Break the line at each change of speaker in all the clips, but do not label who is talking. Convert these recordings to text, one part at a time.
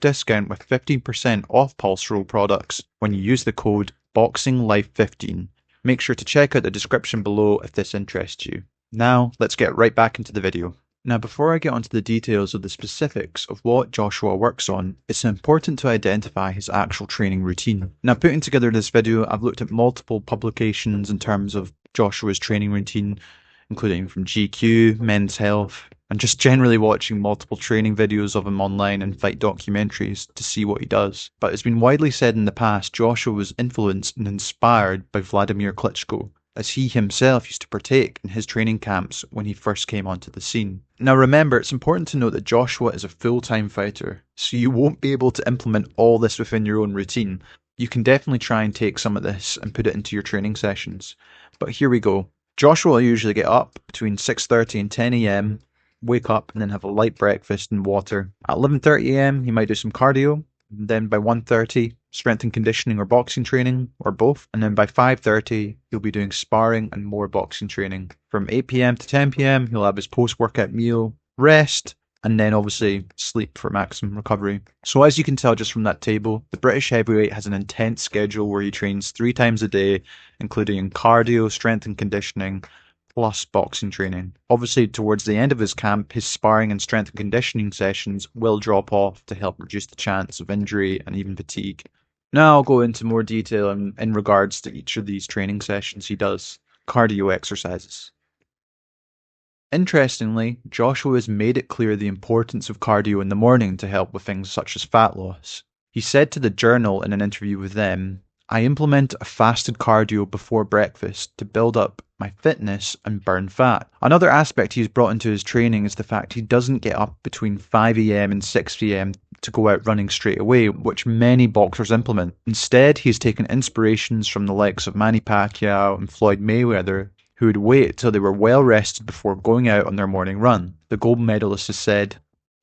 discount with 15% off Pulse Roll products when you use the code BOXINGLIFE15. Make sure to check out the description below if this interests you. Now, let's get right back into the video. Now, before I get onto the details of the specifics of what Joshua works on, it's important to identify his actual training routine. Now, putting together this video, I've looked at multiple publications in terms of Joshua's training routine, including from GQ, Men's Health, and just generally watching multiple training videos of him online and fight documentaries to see what he does. But it's been widely said in the past Joshua was influenced and inspired by Vladimir Klitschko, as he himself used to partake in his training camps when he first came onto the scene. Now remember, it's important to note that Joshua is a full-time fighter, so you won't be able to implement all this within your own routine. You can definitely try and take some of this and put it into your training sessions. But here we go. Joshua will usually get up between 6:30 and 10 AM, wake up and then have a light breakfast and water. At 11:30 AM he might do some cardio, and then by 1:30 strength and conditioning or boxing training, or both, and then by 5:30 he'll be doing sparring and more boxing training. From 8 PM to 10 PM he'll have his post-workout meal, rest, and then obviously sleep for maximum recovery. So as you can tell just from that table, the British heavyweight has an intense schedule where he trains 3 times a day, including cardio, strength and conditioning, plus boxing training. Obviously towards the end of his camp, his sparring and strength and conditioning sessions will drop off to help reduce the chance of injury and even fatigue. Now I'll go into more detail in regards to each of these training sessions he does. Cardio exercises. Interestingly, Joshua has made it clear the importance of cardio in the morning to help with things such as fat loss. He said to the Journal in an interview with them, "I implement a fasted cardio before breakfast to build up my fitness and burn fat." Another aspect he's brought into his training is the fact he doesn't get up between 5 AM and 6 PM to go out running straight away, which many boxers implement. Instead, he's taken inspirations from the likes of Manny Pacquiao and Floyd Mayweather, who would wait till they were well rested before going out on their morning run. The gold medalist has said,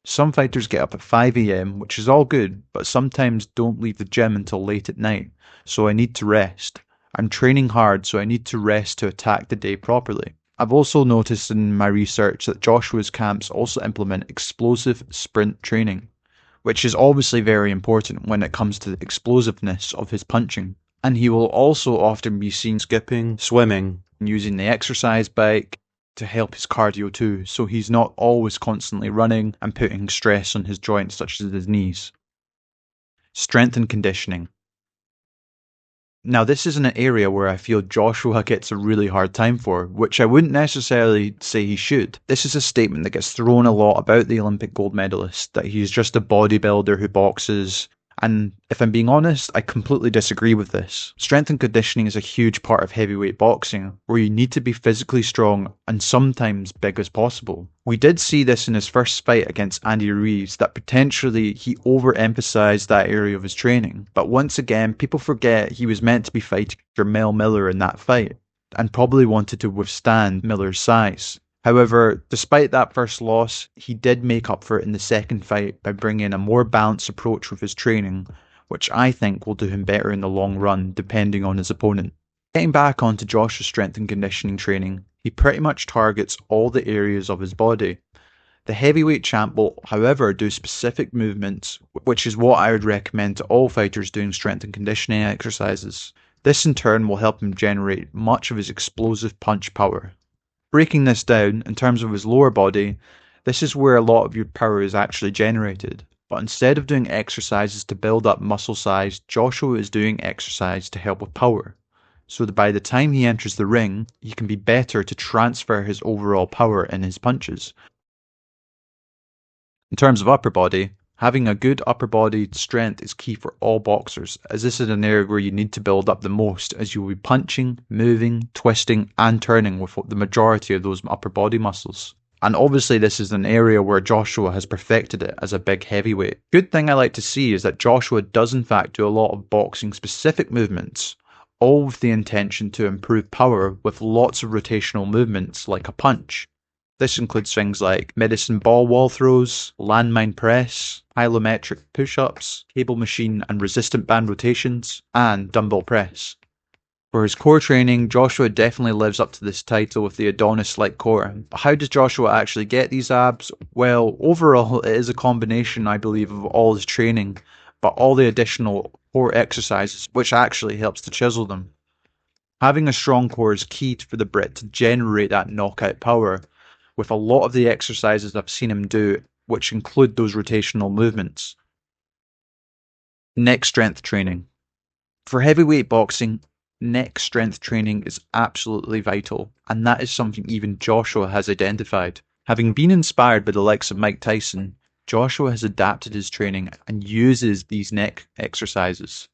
"Some fighters get up at 5 AM, which is all good, but sometimes don't leave the gym until late at night, so I need to rest. I'm training hard, so I need to rest to attack the day properly." I've also noticed in my research that Joshua's camps also implement explosive sprint training, which is obviously very important when it comes to the explosiveness of his punching. And he will also often be seen skipping, swimming, and using the exercise bike to help his cardio too, so he's not always constantly running and putting stress on his joints such as his knees. Strength and conditioning. Now this is an area where I feel Joshua gets a really hard time for, which I wouldn't necessarily say he should. This is a statement that gets thrown a lot about the Olympic gold medalist, that he's just a bodybuilder who boxes. And if I'm being honest, I completely disagree with this. Strength and conditioning is a huge part of heavyweight boxing, where you need to be physically strong and sometimes big as possible. We did see this in his first fight against Andy Ruiz, that potentially he overemphasized that area of his training. But once again, people forget he was meant to be fighting Jermell Miller in that fight, and probably wanted to withstand Miller's size. However, despite that first loss, he did make up for it in the second fight by bringing a more balanced approach with his training, which I think will do him better in the long run, depending on his opponent. Getting back onto Joshua's strength and conditioning training, he pretty much targets all the areas of his body. The heavyweight champ will, however, do specific movements, which is what I would recommend to all fighters doing strength and conditioning exercises. This in turn will help him generate much of his explosive punch power. Breaking this down, in terms of his lower body, this is where a lot of your power is actually generated. But instead of doing exercises to build up muscle size, Joshua is doing exercise to help with power, so that by the time he enters the ring, he can be better to transfer his overall power in his punches. In terms of upper body, having a good upper body strength is key for all boxers, as this is an area where you need to build up the most, as you will be punching, moving, twisting and turning with the majority of those upper body muscles. And obviously this is an area where Joshua has perfected it as a big heavyweight. Good thing I like to see is that Joshua does in fact do a lot of boxing specific movements, all with the intention to improve power with lots of rotational movements like a punch. This includes things like medicine ball wall throws, landmine press, plyometric push-ups, cable machine and resistant band rotations, and dumbbell press. For his core training, Joshua definitely lives up to this title with the Adonis-like core. But how does Joshua actually get these abs? Well, overall, it is a combination, I believe, of all his training, but all the additional core exercises, which actually helps to chisel them. Having a strong core is key for the Brit to generate that knockout power, with a lot of the exercises I've seen him do, which include those rotational movements. Neck strength training. For heavyweight boxing, neck strength training is absolutely vital, and that is something even Joshua has identified. Having been inspired by the likes of Mike Tyson, Joshua has adapted his training and uses these neck exercises.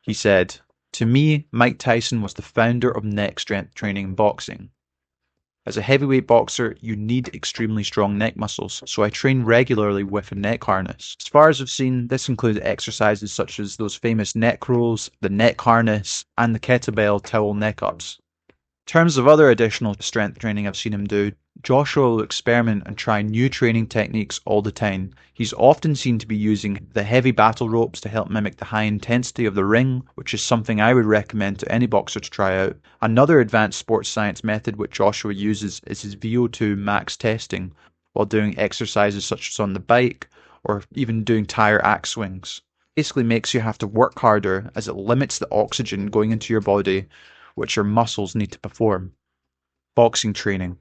He said, "To me, Mike Tyson was the founder of neck strength training in boxing. As a heavyweight boxer, you need extremely strong neck muscles, so I train regularly with a neck harness. As far as I've seen, this includes exercises such as those famous neck rolls, the neck harness, and the kettlebell towel neck ups. In terms of other additional strength training I've seen him do, Joshua will experiment and try new training techniques all the time. He's often seen to be using the heavy battle ropes to help mimic the high intensity of the ring, which is something I would recommend to any boxer to try out. Another advanced sports science method which Joshua uses is his VO2 max testing, while doing exercises such as on the bike, or even doing tire axe swings. Basically makes you have to work harder as it limits the oxygen going into your body, which your muscles need to perform. Boxing training.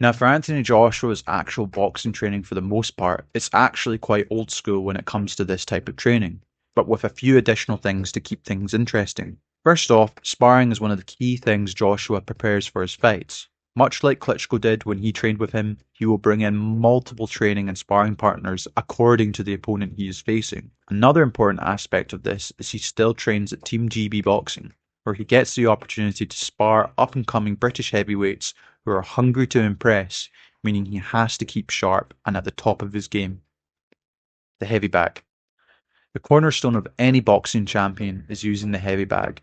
Now, for Anthony Joshua's actual boxing training, for the most part, it's actually quite old school when it comes to this type of training, but with a few additional things to keep things interesting. First off, sparring is one of the key things Joshua prepares for his fights. Much like Klitschko did when he trained with him, he will bring in multiple training and sparring partners according to the opponent he is facing. Another important aspect of this is he still trains at Team GB Boxing, where he gets the opportunity to spar up-and-coming British heavyweights who are hungry to impress, meaning he has to keep sharp and at the top of his game. The heavy bag. The cornerstone of any boxing champion is using the heavy bag,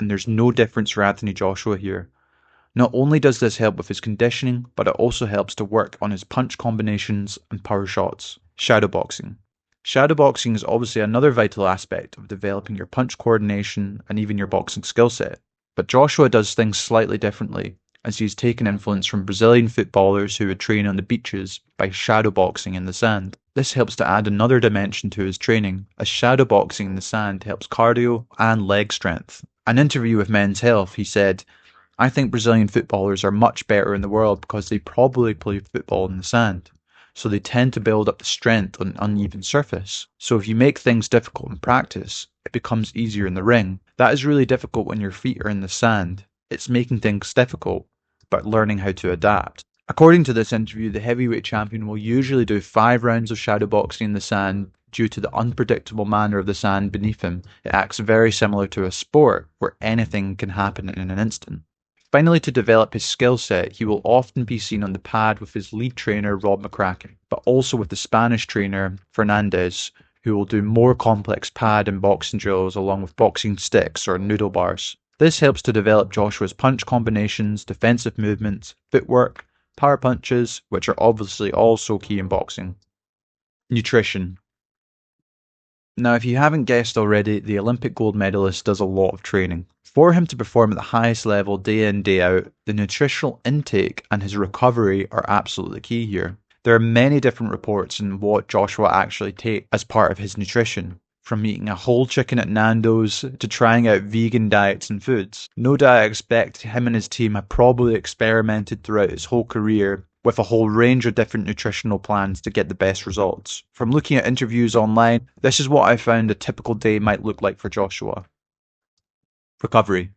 and there's no difference for Anthony Joshua here. Not only does this help with his conditioning, but it also helps to work on his punch combinations and power shots. Shadowboxing. Shadowboxing is obviously another vital aspect of developing your punch coordination and even your boxing skill set. But Joshua does things slightly differently, as he's taken influence from Brazilian footballers who would train on the beaches by shadowboxing in the sand. This helps to add another dimension to his training, as shadowboxing in the sand helps cardio and leg strength. An interview with Men's Health, he said, "I think Brazilian footballers are much better in the world because they probably play football in the sand. So they tend to build up the strength on an uneven surface. So if you make things difficult in practice, it becomes easier in the ring. That is really difficult when your feet are in the sand. It's making things difficult, but learning how to adapt." According to this interview, the heavyweight champion will usually do 5 rounds of shadowboxing in the sand due to the unpredictable manner of the sand beneath him. It acts very similar to a sport where anything can happen in an instant. Finally, to develop his skill set, he will often be seen on the pad with his lead trainer Rob McCracken, but also with the Spanish trainer Fernandez, who will do more complex pad and boxing drills along with boxing sticks or noodle bars. This helps to develop Joshua's punch combinations, defensive movements, footwork, power punches, which are obviously also key in boxing. Nutrition. Now, if you haven't guessed already, the Olympic gold medalist does a lot of training. For him to perform at the highest level day in, day out, the nutritional intake and his recovery are absolutely key here. There are many different reports on what Joshua actually takes as part of his nutrition, from eating a whole chicken at Nando's to trying out vegan diets and foods. No doubt I expect him and his team have probably experimented throughout his whole career with a whole range of different nutritional plans to get the best results. From looking at interviews online, this is what I found a typical day might look like for Joshua. Recovery.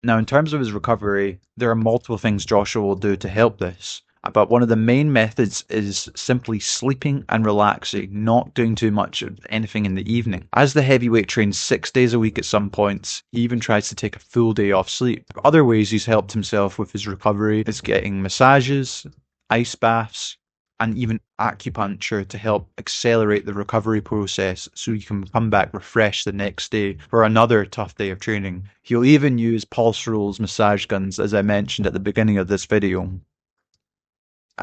Now, in terms of his recovery, there are multiple things Joshua will do to help this. But one of the main methods is simply sleeping and relaxing, not doing too much of anything in the evening. As the heavyweight trains 6 days a week at some points, he even tries to take a full day off sleep. Other ways he's helped himself with his recovery is getting massages, ice baths, and even acupuncture to help accelerate the recovery process so he can come back refreshed the next day for another tough day of training. He'll even use Pulse Rules massage guns, as I mentioned at the beginning of this video.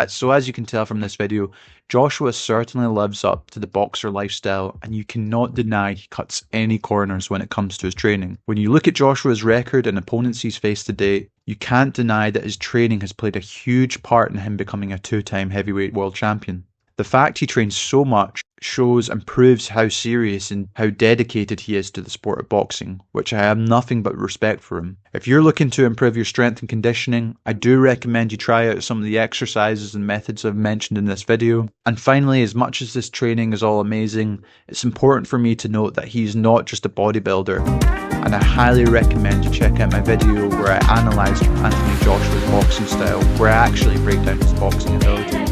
So as you can tell from this video, Joshua certainly lives up to the boxer lifestyle, and you cannot deny he cuts any corners when it comes to his training. When you look at Joshua's record and opponents he's faced to date, you can't deny that his training has played a huge part in him becoming a 2-time heavyweight world champion. The fact he trains so much shows and proves how serious and how dedicated he is to the sport of boxing, which I have nothing but respect for him. If you're looking to improve your strength and conditioning, I do recommend you try out some of the exercises and methods I've mentioned in this video. And finally, as much as this training is all amazing, it's important for me to note that he's not just a bodybuilder, and I highly recommend you check out my video where I analyse Anthony Joshua's boxing style, where I actually break down his boxing ability.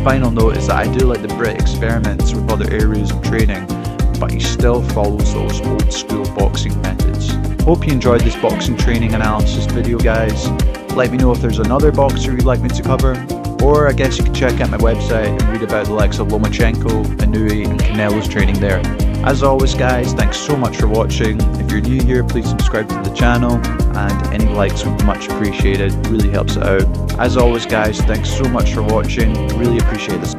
Final note is that I do let the Brit experiments with other areas of training, but he still follows those old school boxing methods. Hope you enjoyed this boxing training analysis video, guys. Let me know if there's another boxer you'd like me to cover, or I guess you can check out my website and read about the likes of Lomachenko, Inoue and Canelo's training there. As always guys, thanks so much for watching. If you're new here, please subscribe to the channel, and any likes would be much appreciated, really helps it out. As always guys, thanks so much for watching, really appreciate this.